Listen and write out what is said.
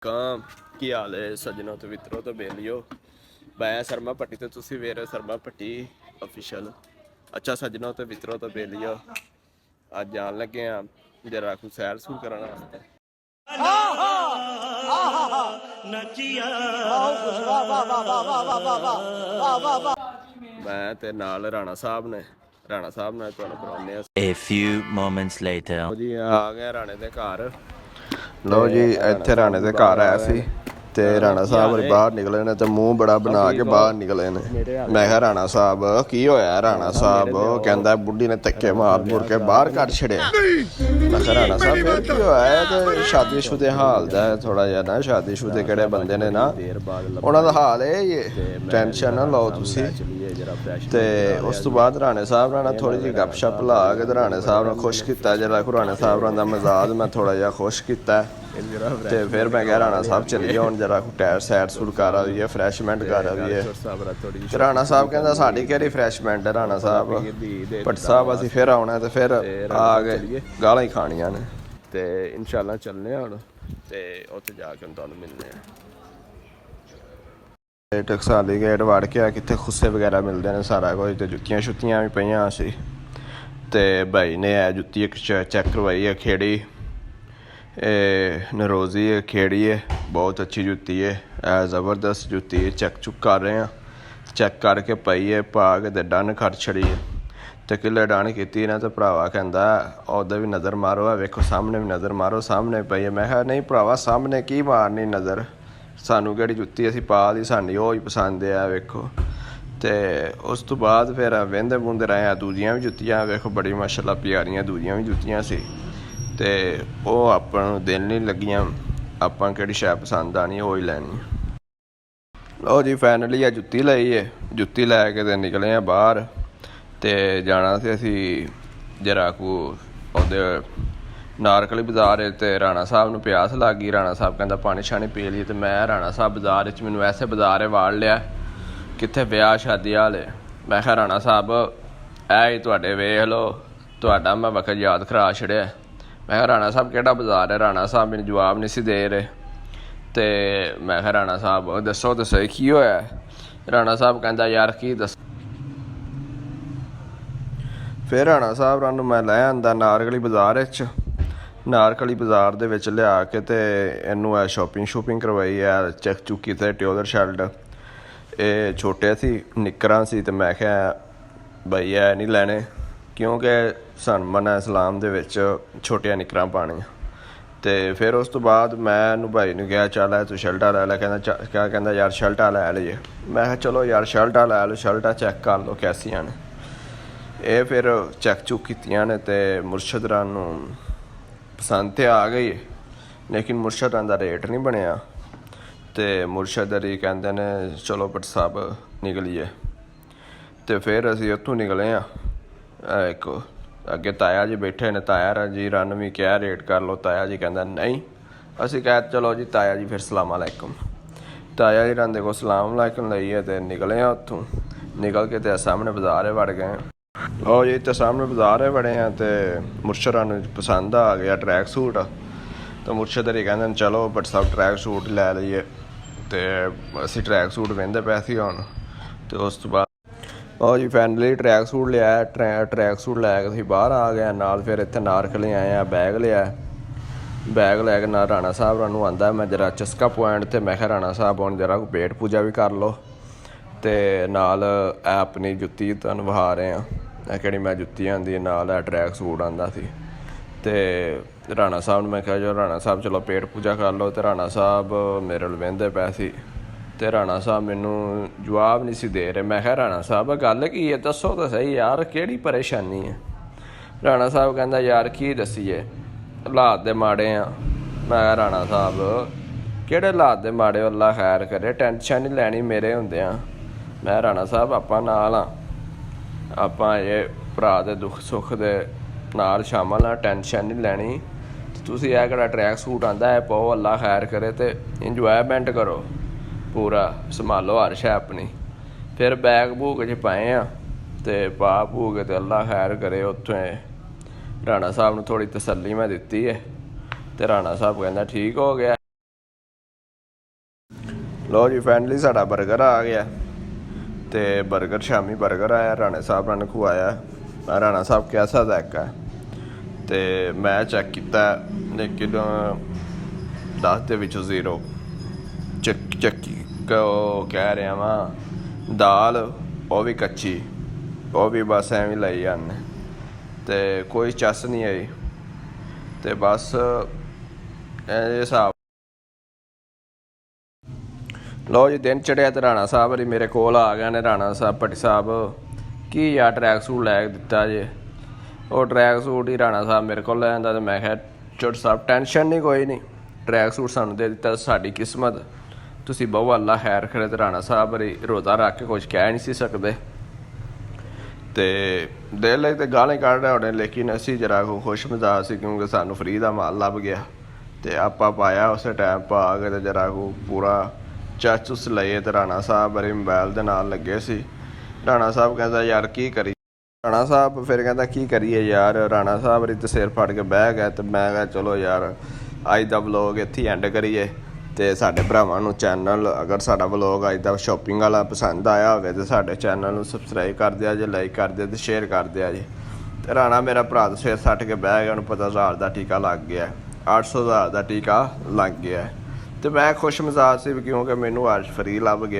काम की हाल है सज्जनों तो मित्रों तो बेलियो मैं शर्मा भट्टी तो तुसी वेरे शर्मा भट्टी ऑफिशियल। अच्छा सज्जनों तो मित्रों तो बेलियो आज जान लगे हैं जरा कुछ सैर सूर कराने वास्ते। मैं ते नाल राणा साहब ने तुहानू कराने A few moments later. जी आ गया राणे दे घर। लो जी इत्थे राणे दे घर आया सी ते राणा साहब बाहर निकले ने ते मुंह बड़ा बना के बाहर निकले ने। मैं कहा राणा साहब की होया? राणा साहब कहंदा बुढ़ी ने धक्के मार मुर के बाहर कट छड़िया। मैं कहा राणा साहब फिर की होया? ते शादी शुदे हाल दा थोड़ा जिहा ना, शादी शुदे केड़े बंदे ने ना उन्हां दा हाल है ये, टेंशन ना लो तुसी। ते उस तो बाद राणे साहब ने थोड़ी जी गपशप ला के ते राणे साहब ने खुश कीता। जरा राणे साहब दा मजाज मैं थोड़ा जिहा खुश कीता ते फिर मैं कहा राणा साहब चलिए हुण जरा टायर सैर सूर कर आइए, फ्रैशमेंट कर आइए। ते राणा साहब कहंदा साडी केहड़ी फ्रैशमेंट है राणा साहब, भट्ट साहब असीं फिर आउणा ते फिर आ गए गालां ही खाणियां ने। ते इंशाअल्लाह चलने हुण ते उत्थे जाके हुण तुहानूं मिलने आ। टकसाली गेट वड़ के कित्थे खुस्से वगैरह मिलदे ने सारा कुछ, ते जुत्तियां शुत्तियां भी पईयां सी ते भाई ने ऐ जुत्ती इक चैक करवाई है खेड़ी, नरोजी है खेड़ी है, बहुत अच्छी जुत्ती है, ज़बरदस्त जुत्ती है। चेक चुक कर रहे हैं, चेक करके पाई है पा के डन कर छड़ी है। तो किले डन की ना तो भरावा कहंदा उधर भी नज़र मारो, है वेखो सामने भी नज़र मारो, सामने पई है। मैं कहा नहीं भरावा सामने की मारनी नज़र, सानू केड़ी जुत्ती असीं पा दी सानी ओही पसंद है वेखो। तो उस तो बाद फिर वेंदे बूंदे रहे दूजियां भी जुत्तियां वेखो बड़ी माशाअल्लाह प्यारियां दूजियां भी जुत्तियां सी। ते ओह आपां नूं दिल नहीं लगियां, आपां केड़ी शै पसंद आनी ओह ही लैनी। लो जी फाइनली जुत्ती लई है, जुत्ती लैके ते निकले हैं बाहर ते जाना सी असीं जरा को ओहदे नारकली बाजार ते राणा साहब नूं प्यास लग गई। राणा साहब कहंदा पानी शानी पी लईए ते मैं राणा साहब बाजार च मैनूं ऐसे बाजार वाड़ लिया कित्थे ब्याह शादी वाले। मैं कहा राणा साहब ऐ ही तुहाडे वेख लो, तुहाडा मैं वक्त याद करा छड़िया। मैं कहा राणा साहब केड़ा बाजार है? राणा साहब मैनूं जवाब नहीं सी दे रहे। तो मैं कहा राणा साहब दसो तो सही की होया? राणा साहब कहंदा यार की दस। फिर राणा साहब नूं मैं लै आंदा नारकली बाजार च, नारकली बाजार दे विच लिया के ते इनू शॉपिंग शूपिंग करवाई है, चेक चुक कीते ट्योजर शर्ट ये छोटे सी निकरां सी। ते मैं क्या बई ऐ नहीं लैने क्योंकि सन मना इस्लाम दे विच छोटियां निकरां पाणियां। ते फिर उस तो बाद मैं भाई नूं कहा चल तू शर्टां लै लै, क्या कहंदा यार शर्टां लै लईए। मैं कहा चलो यार शर्टां लै लो, शर्टां चेक कर लो कैसियां ने। ये फिर चेक चुक कीतियां ने ते मुर्शद नूं पसंद तो आ गई लेकिन मुर्शद दा रेट नहीं बनिया। तो मुर्शद अली कहंदे ने चलो भट्ट साहब निकलीए। तो फिर असीं उत्थों निकले हाँ, एक अगे ताया जी बैठे ने, ताया जी रन भी क्या रेट कर लो, ताया जी कहंदा नहीं। असीं कहा चलो जी ताया जी फिर सलाम अलैकुम। ताया जी रन को सलाम अलैकुम लईए तो निकले हाँ उत्थों। निकल के तो सामने बाजार वड़ गए। लो जी तो सामने बाजार बड़े हैं तो मुर्शद नूं पसंद आ गया ट्रैक सूट। तो मुर्शद अली कहंदे चलो भट्ट साहब ट्रैक सूट लै लईए। तो असीं ट्रैक सूट वेंदे पै सी हुण। तो उस तो बाद जी फाइनली ट्रैक सूट लिया, ट्रैक सूट लैके असीं बाहर आ गए नाल। फिर इत्थे नारकली आए हैं, बैग लिया, बैग लैके ना राणा साहब नूं आंदा मैं जरा चस्का पॉइंट। तो मैं कहा राणा साहब हुण जरा पेट पूजा भी कर लो ते नाल अपनी जुत्ती तुहानूं विखा रहे हैं किहड़ी मैं जुत्ती आंदी नाल ट्रैक सूट आंदा सी। ते राणा साहब नूं मैं कहा जो राणा साहब चलो पेट पूजा कर लो। तो राणा साहब मेरे कोल वेंदे पै सी ते राणा साहब मैनू जवाब नहीं सी दे रहे। मैं कहा राणा साहब गल की है दसो तो सही यार केड़ी परेशानी है? राणा साहब कहंदा यार की दसीए हालात दे माड़े आ। मैं कहा राणा साहब केड़े हालात दे माड़े? अल्लाह खैर करे, टेंशन नहीं लैनी मेरे हुंदियां। मैं राणा साहब आपां नाल हाँ, आपां ये भरा दे दुख सुख दे नाल शामल हाँ, टेंशन नहीं लैनी। तुसीं यह केड़ा ट्रैक सूट आंदा है पाओ, अल्लाह खैर करे तो इंजॉयमेंट करो पूरा, संभालो हर शै अपनी। फिर बैग बूग च पाए हैं तो पा पू के तो अल्लाह खैर करे। उत्थों राणा साहब नूं थोड़ी तसल्ली मैं दित्ती है तो राणा साहब कहंदा ठीक हो गया। ਲਓ ਜੀ ਫਾਈਨਲੀ ਸਾਡਾ 버ਗਰ ਆ ਗਿਆ ਤੇ 버ਗਰ ਸ਼ਾਮੀ 버ਗਰ ਆਇਆ ਰਾਣੇ ਸਾਹਿਬ ਨੇ ਖਵਾਇਆ। ਰਾਣਾ ਸਾਹਿਬ ਕੈਸਾ ਜ਼ਾਇਕਾ ਹੈ ਤੇ ਮੈਂ ਚੈੱਕ ਕੀਤਾ ਲੇਕਿਨ 10 ਦੇ ਵਿੱਚੋਂ 0। ਚੱਕੀ ਉਹ ਕਹਿ ਰਿਹਾ ਵਾਂ ਦਾਲ ਉਹ ਵੀ ਕੱਚੀ, ਉਹ ਵੀ ਬਸ ਐਵੇਂ ਲਈ ਜਾਂਦੇ ਤੇ ਕੋਈ ਚੱਸ ਨਹੀਂ ਆਈ ਤੇ ਬਸ ਇਹ ਹਿਸਾਬ। ਲਓ ਜੀ ਦਿਨ ਚੜਿਆ ਤੇ ਰਾਣਾ ਸਾਹਿਬ ਹਰੀ ਮੇਰੇ ਕੋਲ ਆ ਗਏ ਨੇ। ਰਾਣਾ ਸਾਹਿਬ ਭੱਟੀ ਸਾਹਿਬ ਕੀ ਯਾਰ ਟਰੈਕ ਸੂਟ ਲੈ ਕੇ ਦਿੱਤਾ ਜੇ। ਉਹ ਟਰੈਕ ਸੂਟ ਹੀ ਰਾਣਾ ਸਾਹਿਬ ਮੇਰੇ ਕੋਲ ਲੈ ਆਂਦਾ ਤੇ ਮੈਂ ਕਿਹਾ ਚੁੱਟ ਸਾਹਿਬ ਟੈਨਸ਼ਨ ਨਹੀਂ ਕੋਈ ਨਹੀਂ, ਟਰੈਕ ਸੂਟ ਸਾਨੂੰ ਦੇ ਦਿੱਤਾ, ਸਾਡੀ ਕਿਸਮਤ, ਤੁਸੀਂ ਬਹੁ ਅੱਲਾ ਖੈਰ ਕਰੇ। ਤੇ ਰਾਣਾ ਸਾਹਿਬ ਹਰੀ ਰੋਜ਼ਾ ਰੱਖ ਕੇ ਕੁਝ ਕਹਿ ਨਹੀਂ ਸੀ ਸਕਦੇ ਤੇ ਦਿਲ ਲਈ ਤੇ ਗਾਲਾਂ ਕੱਢ ਰਹੇ ਹੋਣੇ, ਲੇਕਿਨ ਅਸੀਂ ਜਰਾ ਖੁਸ਼ ਮਿਜ਼ਾਜ ਸੀ ਕਿਉਂਕਿ ਸਾਨੂੰ ਫਰੀ ਦਾ ਮਾਲ ਲੱਭ ਗਿਆ ਤੇ ਆਪਾਂ ਪਾਇਆ ਉਸੇ ਟਾਈਮ ਪਾ ਕੇ ਤੇ ਜਰਾ ਪੂਰਾ ਚਾਚੂਸ ਲਏ। ਤੇ ਰਾਣਾ ਸਾਹਿਬ ਹਰੀ ਮੋਬਾਈਲ ਦੇ ਨਾਲ ਲੱਗੇ ਸੀ। ਰਾਣਾ ਸਾਹਿਬ ਕਹਿੰਦਾ ਯਾਰ ਕੀ ਕਰੀ, ਰਾਣਾ ਸਾਹਿਬ ਫਿਰ ਕਹਿੰਦਾ ਕੀ ਕਰੀਏ ਯਾਰ। ਰਾਣਾ ਸਾਹਿਬ ਹਰੀ ਤੇ ਸਿਰ ਫੜ ਕੇ ਬਹਿ ਗਿਆ ਤੇ ਮੈਂ ਕਿਹਾ ਚਲੋ ਯਾਰ ਅੱਜ ਦਾ ਵਲੋਗ ਇੱਥੇ ਐਂਡ ਕਰੀਏ। ਤੇ ਸਾਡੇ ਭਰਾਵਾਂ ਨੂੰ ਚੈਨਲ ਅਗਰ ਸਾਡਾ ਵਲੋਗ ਅੱਜ ਦਾ ਸ਼ੋਪਿੰਗ ਵਾਲਾ ਪਸੰਦ ਆਇਆ ਹੋਵੇ ਤੇ ਸਾਡੇ ਚੈਨਲ ਨੂੰ ਸਬਸਕ੍ਰਾਈਬ ਕਰ ਦਿਆ ਜੇ, ਲਾਈਕ ਕਰ ਦਿਆ ਤੇ ਸ਼ੇਅਰ ਕਰ ਦਿਆ ਜੇ। ਤੇ ਰਾਣਾ ਮੇਰਾ ਭਰਾ ਤਾਂ ਸਿਰ ਸੱਟ ਕੇ ਬਹਿ ਗਿਆ, ਉਹਨੂੰ ਪਤਾ 1000 ਦਾ ਟੀਕਾ ਲੱਗ ਗਿਆ, 800,000 ਦਾ ਟੀਕਾ ਲੱਗ ਗਿਆ ਤੇ ਮੈਂ ਖੁਸ਼ ਮਿਜ਼ਾਜ ਸੀ ਕਿਉਂਕਿ ਮੈਨੂੰ ਅੱਜ ਫਰੀ ਲੱਭ ਗਿਆ।